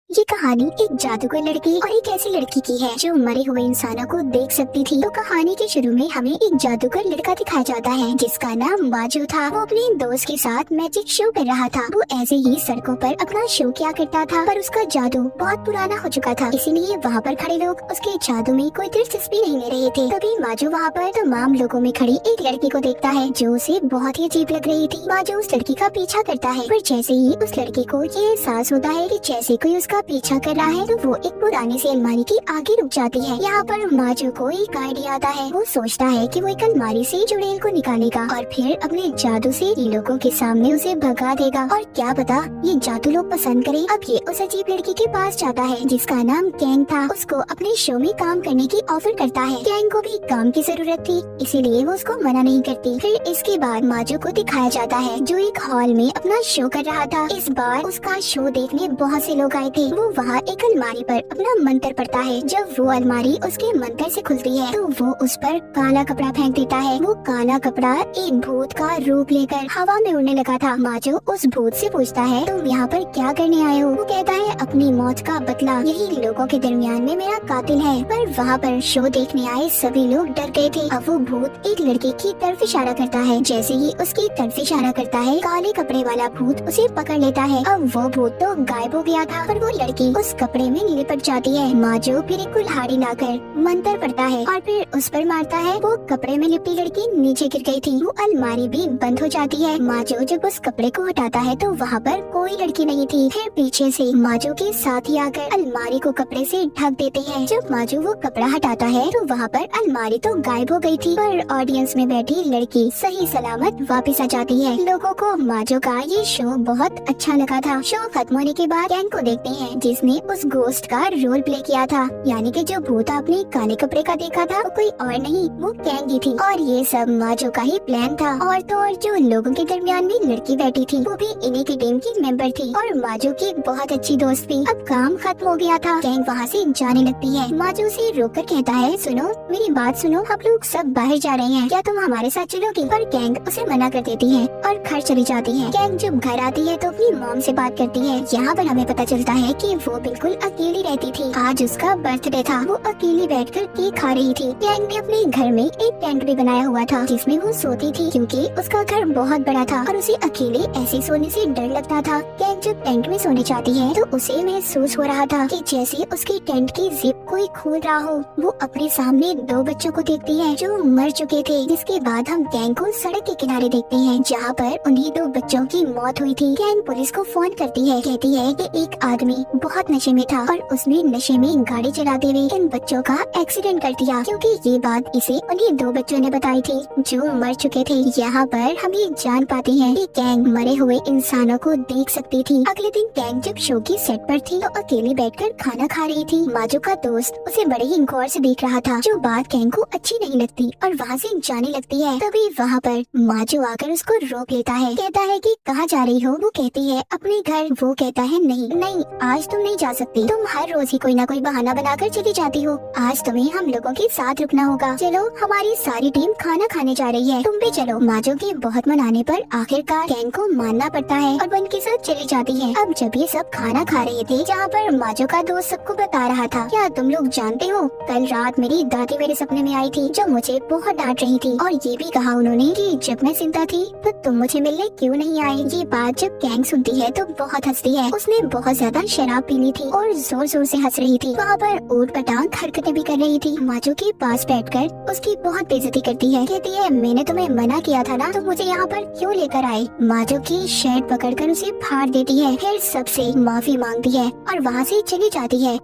ये कहानी एक जादूगर लड़के और एक ऐसी लड़की की है जो मरे हुए इंसानों को देख सकती थी। तो कहानी के शुरू में हमें एक जादूगर लड़का दिखाया जाता है जिसका नाम माजू था। वो अपने दोस्त के साथ मैजिक शो कर रहा था। वो ऐसे ही सड़कों पर अपना शो किया करता था, पर उसका जादू बहुत पुराना हो चुका था, इसीलिए वहाँ पर खड़े लोग उसके जादू में कोई दिलचस्पी नहीं ले रहे थे। तभी माजू वहाँ पर तमाम लोगों में खड़ी एक लड़की को देखता है जो उसे बहुत ही अजीब लग रही थी। माजू उस लड़की का पीछा करता है, पर जैसे ही उस लड़की को ये एहसास होता है कि जैसे कोई उसका पीछा कर रहा है तो वो एक पुरानी सी अलमारी की आगे रुक जाती है। यहाँ पर माजू को एक आइडिया आता है। वो सोचता है कि वो एक अलमारी से चुड़ैल को निकालेगा और फिर अपने जादू से लोगों के सामने उसे भगा देगा। और क्या पता ये जादू लोग पसंद करें। अब ये उस अजीब लड़की के पास जाता है जिसका नाम कैंग था। उसको अपने शो में काम करने की ऑफर करता है। कैंग को भी काम की जरूरत थी, इसीलिए वो उसको मना नहीं करती। फिर इसके बाद माजू को दिखाया जाता है जो एक हॉल में अपना शो कर रहा था। इस बार उसका शो देखने बहुत से लोग आए थे। वो वहाँ एक अलमारी पर अपना मंत्र पढ़ता है। जब वो अलमारी उसके मंत्र से खुलती है तो वो उस पर काला कपड़ा फेंक देता है। वो काला कपड़ा एक भूत का रूप लेकर हवा में उड़ने लगा था। माजो उस भूत से पूछता है तुम यहाँ पर क्या करने आए हो? वो कहता है अपनी मौत का बदला, यही लोगों के दरमियान में मेरा कातिल है। पर वहाँ पर शो देखने आए सभी लोग डर गए थे। अब वो भूत एक लड़के की तरफ इशारा करता है। जैसे ही उसकी तरफ इशारा करता है काले कपड़े वाला भूत उसे पकड़ लेता है। अब वो भूत तो गायब हो गया था, पर वो लड़की उस कपड़े में लिपट जाती है। माजो फिर एक कुल्हाड़ी लाकर मंत्र पढ़ता है और फिर उस पर मारता है। वो कपड़े में लिपटी लड़की नीचे गिर गई थी। वो अलमारी भी बंद हो जाती है। माजो जब उस कपड़े को हटाता है तो वहाँ पर कोई लड़की नहीं थी। फिर पीछे से माजो के साथी आकर अलमारी को कपड़े से ढक देते हैं। जब माजो वो कपड़ा हटाता है तो वहाँ पर अलमारी तो गायब हो गई थी, पर ऑडियंस में बैठी लड़की सही सलामत वापस आ जाती है। लोगों को माजो का ये शो बहुत अच्छा लगा था। शो खत्म होने के बाद कैंग को देखते हैं जिसने उस गोस्ट का रोल प्ले किया था, यानी कि जो भूत आपने काले कपड़े का देखा था वो कोई और नहीं, वो कैंग ही थी। और ये सब माजो का ही प्लान था। और तो और जो लोगों के दरमियान में लड़की बैठी थी वो भी इन्हीं की टीम की मेंबर थी और माजो की बहुत अच्छी दोस्त भी। अब काम खत्म हो गया था। कैंग वहाँ से जाने लगती है। माजो से रोककर कहता है सुनो मेरी बात सुनो, हम लोग सब बाहर जा रहे हैं, क्या तुम हमारे साथ चलोगी? पर कैंग उसे मना कर देती है और घर चली जाती है। कैंग जब घर आती है तो अपनी मॉम से बात करती है। यहाँ पर हमें पता चलता है कि वो बिल्कुल अकेली रहती थी। आज उसका बर्थडे था। वो अकेली बैठकर केक खा रही थी। कैंग ने अपने घर में एक टेंट भी बनाया हुआ था जिसमें वो सोती थी, क्योंकि उसका घर बहुत बड़ा था और उसे अकेले ऐसे सोने से डर लगता था। कैंग जब टेंट में सोने जाती है तो उसे महसूस हो रहा था कि जैसे उसकी टेंट की जिप कोई खोल रहा हो। वो अपने सामने दो बच्चों को देखती है जो मर चुके थे। जिसके बाद हम कैंग को सड़क के किनारे देखते हैं जहाँ पर उन्हीं दो बच्चों की मौत हुई थी। कैंग पुलिस को फोन करती है, कहती है कि एक आदमी बहुत नशे में था और उसने नशे में गाड़ी चलाते हुए इन बच्चों का एक्सीडेंट कर दिया, क्योंकि ये बात इसे उन्हीं दो बच्चों ने बताई थी जो मर चुके थे। यहाँ पर हम ये जान पाते हैं कि कैंग मरे हुए इंसानों को देख सकती थी। अगले दिन कैंग जब शो की सेट पर थी तो अकेली बैठकर खाना खा रही थी। माजो का दोस्त उसे बड़े ही गौर से देख रहा था, जो बात कैंग को अच्छी नहीं लगती और वहाँ से जाने लगती है। तभी वहाँ पर माजो आकर उसको रोक लेता है, कहता है कि कहाँ जा रही हो? वो कहती है अपने घर। वो कहता है नहीं नहीं, आज तुम नहीं जा सकती, तुम हर रोज ही कोई ना कोई बहाना बनाकर चली जाती हो। आज तुम्हें हम लोगों के साथ रुकना होगा। चलो हमारी सारी टीम खाना खाने जा रही है, तुम भी चलो। माजो के बहुत मनाने पर आखिरकार कैंग को मानना पड़ता है और वन के साथ चली जाती है। अब जब ये सब खाना खा रहे थे जहाँ पर माजो का दोस्त सबको बता रहा था, क्या तुम लोग जानते हो कल रात मेरी दादी मेरे सपने में आई थी जो मुझे बहुत डांट रही थी, और ये भी कहा उन्होंने कि जब मैं जिंदा थी तो तुम मुझे मिलने क्यों नहीं आए। ये बात जब कैंग सुनती है तो बहुत हंसती है। उसने बहुत ज्यादा शराब पी ली थी और जोर जोर से हंस रही थी। वहाँ पर ऊट पटांग हरकतें भी कर रही थी। माजो के पास बैठकर उसकी बहुत बेइज्जती करती है, कहती है मैंने तुम्हें मना किया था ना, तो मुझे यहाँ पर क्यों लेकर आए? माजो की शर्ट पकड़कर उसे फाड़ देती है, फिर सबसे माफी मांगती है और वहाँ से चली जाती है।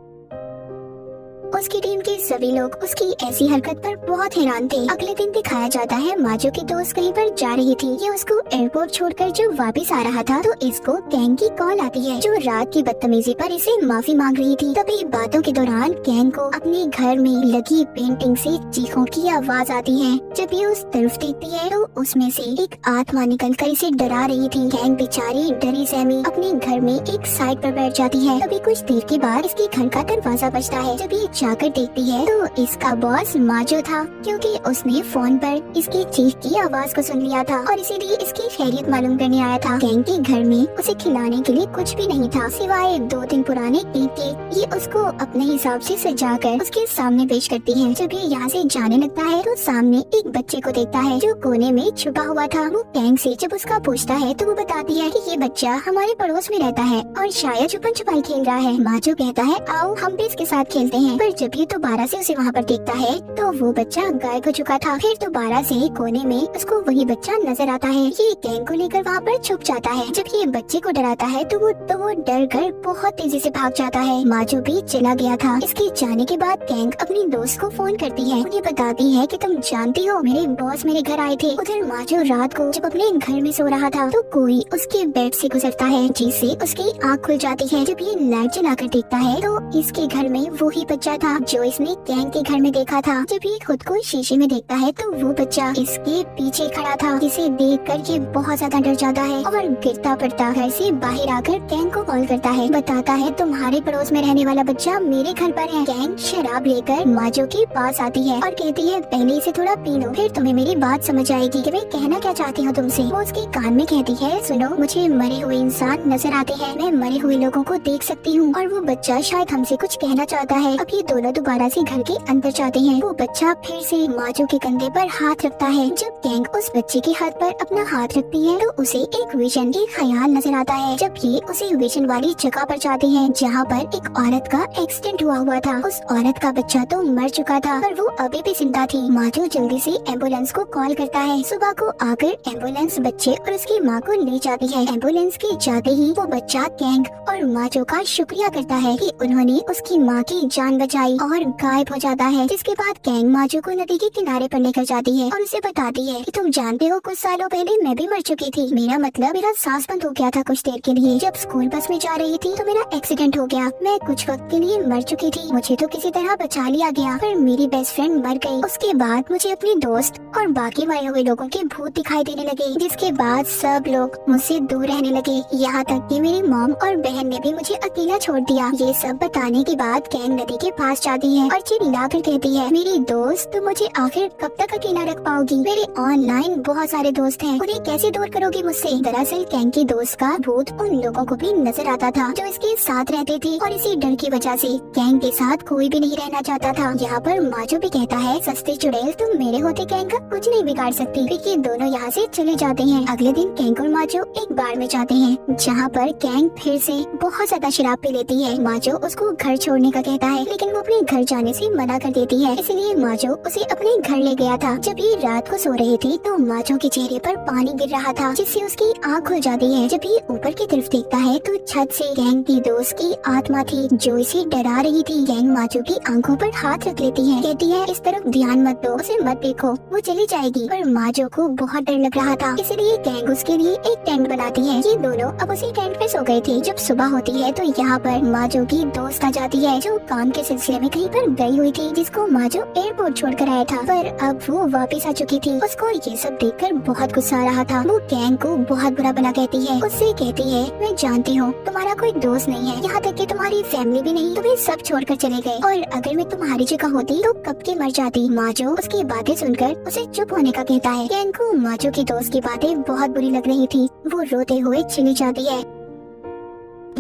उसकी टीम के सभी लोग उसकी ऐसी हरकत पर बहुत हैरान थे। अगले दिन दिखाया जाता है माजो की दोस्त कहीं पर जा रही थी। ये उसको एयरपोर्ट छोड़कर जो वापस आ रहा था तो इसको कैंग की कॉल आती है जो रात की बदतमीजी पर इसे माफी मांग रही थी। तभी बातों के दौरान कैंग को अपने घर में लगी पेंटिंग से चीखों की आवाज आती है। जब ये उस तरफ देखती है तो उसमें से एक आत्मा निकल कर इसे डरा रही थी। कैंग बेचारी डरी सहमी अपने घर में एक साइड पर बैठ जाती है। तभी कुछ देर के बाद इसके घर का दरवाजा बजता है। जब ये जाकर देखती है तो इसका बॉस माजो था, क्योंकि उसने फोन पर इसकी चीख की आवाज को सुन लिया था और इसीलिए इसकी खैरियत मालूम करने आया था। कैंग के घर में उसे खिलाने के लिए कुछ भी नहीं था सिवाय 2 दिन पुराने केक के। ये उसको अपने हिसाब से सजाकर उसके सामने पेश करती है। जब ये यहाँ से जाने लगता है तो सामने एक बच्चे को देखता है जो कोने में छुपा हुआ था। वो कैंग से जब उसका पूछता है तो वो बताती है कि ये बच्चा हमारे पड़ोस में रहता है और शायद छुपन छुपाई खेल रहा है। माजो कहता है आओ हम भी इसके साथ खेलते हैं, पर जब ये दोबारा से उसे वहाँ पर देखता है तो वो बच्चा गायब हो चुका था। फिर दोबारा से कोने में उसको वही बच्चा नजर आता है। ये कैंग को लेकर वहाँ पर छुप जाता है। जब ये बच्चे को डराता है तो वो डर कर बहुत तेजी से भाग जाता है। माजो भी चला गया था। इसके जाने के बाद कैंग अपनी दोस्त को फोन करती है। उन्हें बताती है कि तुम जानती हो मेरे बॉस मेरे घर आए थे। उधर माजो रात को जब अपने घर में सो रहा था तो कोई उसके बेड से गुजरता है जिससे उसकी आँख खुल जाती है। जब ये लाइट जलाकर देखता है तो इसके घर में वही बच्चा था जो इसने कैंग के घर में देखा था। जब ये खुद को शीशे में देखता है तो वो बच्चा इसके पीछे खड़ा था, जिसे देखकर ये बहुत ज्यादा डर जाता है और गिरता पड़ता घर से बाहर आकर कैंग को कॉल करता है। बताता है तुम्हारे पड़ोस में रहने वाला बच्चा मेरे घर पर है। कैंग शराब लेकर माजो के पास आती है और कहती है पहले इसे थोड़ा पी लो, फिर तुम्हें मेरी बात समझ आएगी कि मैं कहना क्या चाहती हूँ तुमसे। वो उसके कान में कहती है सुनो, मुझे मरे हुए इंसान नजर आते हैं, मैं मरे हुए लोगों को देख सकती हूँ और वो बच्चा शायद हमसे कुछ कहना चाहता है। अब ये दोनों दोबारा से घर के अंदर जाते हैं। वो बच्चा फिर से माजो के कंधे पर हाथ रखता है। जब कैंग उस बच्चे के हाथ पर अपना हाथ रखती है तो उसे एक विजन, एक ख्याल नजर आता है। जब ये उसे विजन वाली जगह पर जाते हैं जहाँ पर एक औरत का एक्सीडेंट हुआ था। उस औरत का बच्चा तो मर चुका था पर वो अभी भी जिंदा थी। माजो जल्दी से एम्बुलेंस को कॉल करता है। सुबह को आकर एम्बुलेंस बच्चे और उसकी माँ को ले जाती है। एम्बुलेंस के जाते ही वो बच्चा कैंग और माजो का शुक्रिया करता है कि उन्होंने उसकी माँ की जान बचाई और गायब हो जाता है। जिसके बाद कैंग माजो को नदी के किनारे पर लेकर जाती है और उसे बताती है कि तुम जानते हो कुछ सालों पहले मैं भी मर चुकी थी। मेरा सांस बंद हो गया था कुछ देर के लिए। जब स्कूल बस में जा रही थी तो मेरा एक्सीडेंट हो गया। मैं कुछ वक्त के लिए मर चुकी थी। मुझे तो किसी तरह बचा लिया गया पर मेरी बेस्ट फ्रेंड मर गई। उसके बाद मुझे अपने दोस्त और बाकी मरे हुए लोगों के भूत दिखाई देने लगे, जिसके बाद सब लोग मुझसे दूर रहने लगे। यहाँ तक कि मेरी मॉम और बहन ने भी मुझे अकेला छोड़ दिया। ये सब बताने के बाद कैंग नदी के पास जाती है और चिल्लाकर कहती है मेरी दोस्त तुम मुझे आखिर कब तक अकेला रख पाओगी? मेरे ऑनलाइन बहुत सारे दोस्त हैं, उन्हें कैसे दूर करोगी मुझसे? दरअसल कैंग के दोस्त का भूत उन लोगों को भी नजर आता था जो इसके साथ रहते थे और इसी डर की वजह से कैंग के साथ कोई भी नहीं रहना चाहता था। यहाँ पर माजो भी कहता है सस्ते चुड़ैल तुम मेरे होते कैंग का कुछ नहीं बिगाड़ सकती। फिर ये दोनों यहाँ से चले जाते हैं। अगले दिन कैंग और माजो एक बार में जाते हैं जहाँ पर कैंग फिर से बहुत ज्यादा शराब पी लेती है। माजो उसको घर छोड़ने का कहता है लेकिन वो अपने घर जाने से मना कर देती है, इसलिए माजो उसे अपने घर ले गया था। जब ये रात को सो रही थी तो माजो के चेहरे पर पानी गिर रहा था जिससे उसकी आँख खुल जाती है। जब ये ऊपर की तरफ देखता है तो छत से कैंग की दोस्त की आत्मा थी जो इसे डरा रही थी। कैंग माजो की आंखों पर हाथ रख लेती है, कहती है इस तरफ ध्यान मत दो, उसे मत देखो, वो चली जाएगी। पर माजो को बहुत डर लग रहा था इसलिए कैंग उसके लिए एक टेंट बनाती है। ये दोनों अब उसी टेंट पे सो गए थे। जब सुबह होती है तो यहाँ पर माजो की दोस्त आ जाती है जो काम के सिलसिले में कहीं पर गई हुई थी, जिसको माजो एयरपोर्ट छोड़ कर आया था, पर अब वो वापस आ चुकी थी। उसको ये सब देखकर बहुत गुस्सा आ रहा था। वो कैंग को बहुत बुरा भला कहती है, उससे कहती है मैं जानती हूँ तुम्हारा कोई दोस्त नहीं है, यहाँ तक कि तुम्हारी फैमिली भी नहीं, तुम्हें सब छोड़कर चले गए और अगर मैं तुम्हारी जगह होती तो कब की मर जाती। माजो उसकी बातें सुनकर उसे चुप होने का कहता है। कैंग को माजो की दोस्त की बातें बहुत बुरी लग रही थी। वो रोते हुए चली जाती है।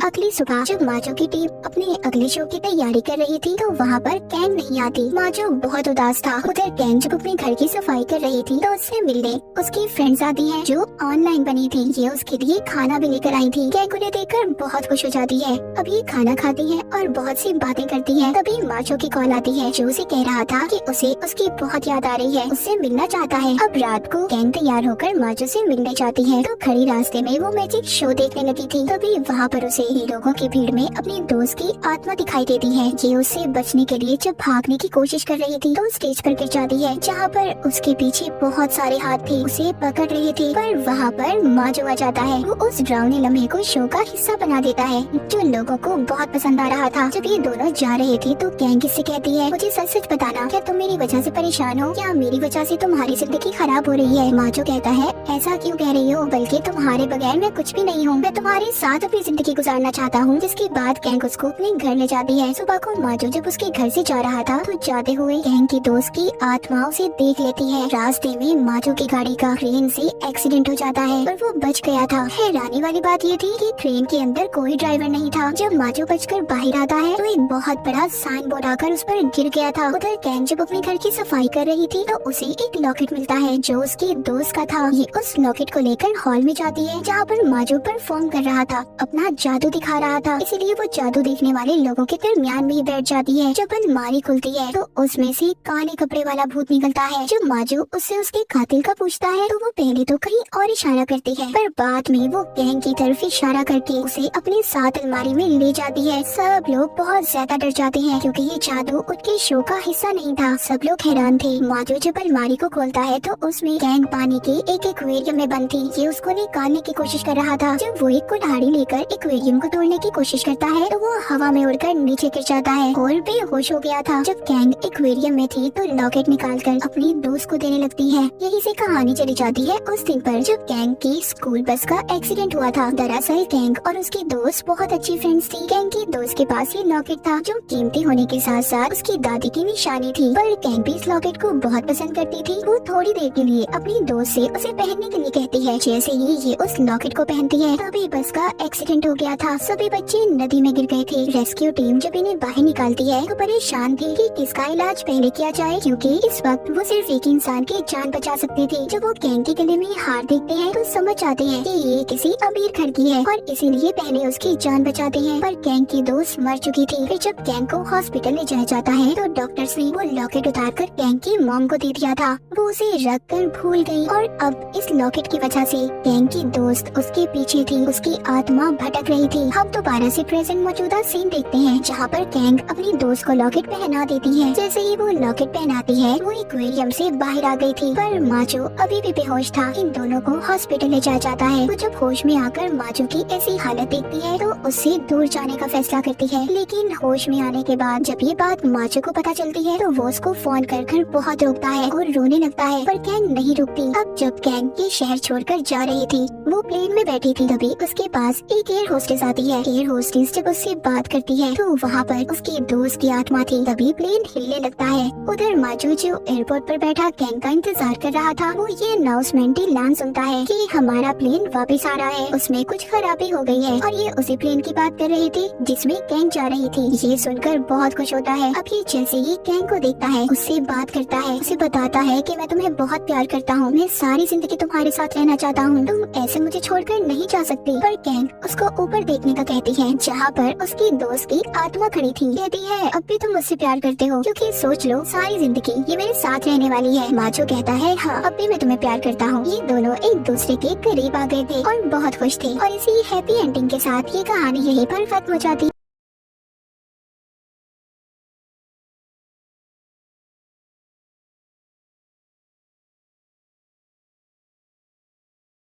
अगली सुबह जब माजो की टीम अपने अगले शो की तैयारी कर रही थी तो वहाँ पर कैंग नहीं आती। माजो बहुत उदास था। उधर कैंग जब अपने घर की सफाई कर रही थी तो उससे मिलने उसकी फ्रेंड्स आती हैं जो ऑनलाइन बनी थी। ये उसके लिए खाना भी लेकर आई थी। कैंग उन्हें देखकर बहुत खुश हो जाती है। अब ये खाना खाती है और बहुत सी बातें करती है। तभी माजो की कॉल आती है जो उसे कह रहा था कि उसे उसकी बहुत याद आ रही है, उससे मिलना चाहता है। अब रात को कैंग तैयार होकर माजो से मिलने जाती है तो खड़ी रास्ते में वो मैजिक शो देखने लगी थी। तभी वहाँ पर उसे लोगों की भीड़ में अपनी दोस्त की आत्मा दिखाई देती है। ये उससे बचने के लिए जब भागने की कोशिश कर रही थी तो स्टेज पर गिर जाती है जहाँ पर उसके पीछे बहुत सारे हाथ थे, उसे पकड़ रहे थे। पर वहाँ पर माजो आ जाता है। वो उस डरावने लम्हे को शो का हिस्सा बना देता है जो लोगों को बहुत पसंद आ रहा था। जब ये दोनों जा रहे थे तो कैंग इससे कहती है मुझे सच सच बताना, क्या तुम मेरी वजह से परेशान हो या मेरी वजह से तुम्हारी जिंदगी खराब हो रही है? माजो कहता है ऐसा क्यों कह रही हो, बल्कि तुम्हारे बगैर मैं कुछ भी नहीं हूँ, मैं तुम्हारे साथ अपनी जिंदगी गुजारना करना चाहता हूँ। जिसके बाद कैंग उसको अपने घर ले जाती है। सुबह को माजो जब उसके घर से जा रहा था तो जाते हुए कैंग की दोस्त की आत्मा उसे देख लेती है। रास्ते में माजो की गाड़ी का ट्रेन से एक्सीडेंट हो जाता है और वो बच गया था। हैरानी वाली बात ये थी कि ट्रेन के अंदर कोई ड्राइवर नहीं था। जब माजो बचकर बाहर आता है तो एक बहुत बड़ा साइन बोर्ड आकर उस पर गिर गया था। उधर कैंग जब अपने घर की सफाई कर रही थी तो उसे एक लॉकेट मिलता है जो उसके दोस्त का था। ये उस लॉकेट को लेकर हॉल में जाती है जहाँ पर माजो परफॉर्म कर रहा था, अपना जादू दिखा रहा था। इसीलिए वो जादू देखने वाले लोगों के दरमियान में ही बैठ जाती है। जब अलमारी खुलती है तो उसमें से काले कपड़े वाला भूत निकलता है। जब माजो उससे उसके कातिल का पूछता है तो वो पहले तो कहीं और इशारा करती है, पर बाद में वो कैंग की तरफ इशारा करके उसे अपने साथ अलमारी में ले जाती है। सब लोग बहुत ज्यादा डर जाते हैं क्योंकि ये जादू उनके शो का हिस्सा नहीं था। सब लोग हैरान थे। माजो जब अलमारी को खोलता है तो उसमें कैंग पानी के एक एक्वेरियम में बंद थी। ये उसको निकालने की कोशिश कर रहा था। जब वो एक कुल्हाड़ी लेकर एक्वेरियम को तोड़ने की कोशिश करता है तो वो हवा में उड़कर नीचे गिर जाता है और बेहोश हो गया था। जब कैंग एक्वेरियम में थी तो लॉकेट निकालकर अपनी दोस्त को देने लगती है। यही से कहानी चली जाती है उस दिन पर जब कैंग की स्कूल बस का एक्सीडेंट हुआ था। दरअसल कैंग और उसकी दोस्त बहुत अच्छी फ्रेंड्स थी। कैंग की दोस्त के पास ये लॉकेट था जो कीमती होने के साथ साथ उसकी दादी की निशानी थी, पर कैंग भी इस लॉकेट को बहुत पसंद करती थी। वो थोड़ी देर के लिए अपनी दोस्त से उसे पहनने के लिए कहती है। जैसे ही ये उस लॉकेट को पहनती है तभी बस का एक्सीडेंट हो गया था। सभी बच्चे नदी में गिर गए थे। रेस्क्यू टीम जब इन्हें बाहर निकालती है तो परेशान थी कि किसका इलाज पहले किया जाए क्योंकि इस वक्त वो सिर्फ एक इंसान की जान बचा सकते थे। जब वो कैंग के गले में हार देखते हैं तो समझ जाते हैं कि ये किसी अमीर घर की है और इसीलिए पहले उसकी जान बचाते हैं, पर कैंग की दोस्त मर चुकी थी। फिर जब कैंग को हॉस्पिटल ले जाया जाता है तो डॉक्टर्स ने वो लॉकेट उतारकर कैंग की मॉम को दे दिया था। वो उसे रख कर भूल गई और अब इस लॉकेट की वजह से कैंग की दोस्त उसके पीछे थी। उसकी आत्मा भटक रही थी। हम दोबारा से प्रेजेंट मौजूदा सीन देखते हैं जहाँ पर कैंग अपनी दोस्त को लॉकेट पहना देती है। जैसे ही वो लॉकेट पहनाती है वो एक्वेरियम से बाहर आ गई थी, पर माजो अभी भी बेहोश था। इन दोनों को हॉस्पिटल ले जाया जाता है। वो जब होश में आकर माजो की ऐसी हालत देखती है तो उससे दूर जाने का फैसला करती है। लेकिन होश में आने के बाद जब ये बात माजो को पता चलती है तो वो उसको फोन कर बहुत रोकता है और रोने लगता है, पर कैंग नहीं रुकती। अब जब कैंग ये शहर छोड़कर जा रही थी वो प्लेन में बैठी थी, तभी उसके पास एक एयर होस्टेस आती है। एयर होस्टेस जब उससे बात करती है तो वहाँ पर उसकी दोस्त की आत्मा थी। तभी प्लेन हिलने लगता है। उधर माजो जो एयरपोर्ट पर बैठा कैंग का इंतजार कर रहा था वो ये अनाउंसमेंट ऐलान सुनता है कि हमारा प्लेन वापस आ रहा है, उसमें कुछ खराबी हो गई है। और ये उसी प्लेन की बात कर रही थी जिसमें कैंग जा रही थी। ये सुनकर बहुत खुश होता है। अब ये जैसे ही कैंग को देखता है उससे बात करता है, उसे बताता है कि मैं तुम्हें बहुत प्यार करता हूँ, मैं सारी जिंदगी तुम्हारे साथ रहना चाहता हूँ, तुम ऐसे मुझे छोड़कर नहीं जा सकती। पर कैंग उसको ऊपर देखने का कहती है जहाँ पर उसकी दोस्त की आत्मा खड़ी थी। कहती है अब भी तुम मुझसे प्यार करते हो क्योंकि सोच लो सारी जिंदगी ये मेरे साथ रहने वाली है। माजो कहता है हाँ अब भी मैं तुम्हें प्यार करता हूँ। ये दोनों एक दूसरे के करीब आ गए थे और बहुत खुश थे और इसी हैप्पी एंडिंग के साथ ये कहानी यहीं पर खत्म हो जाती।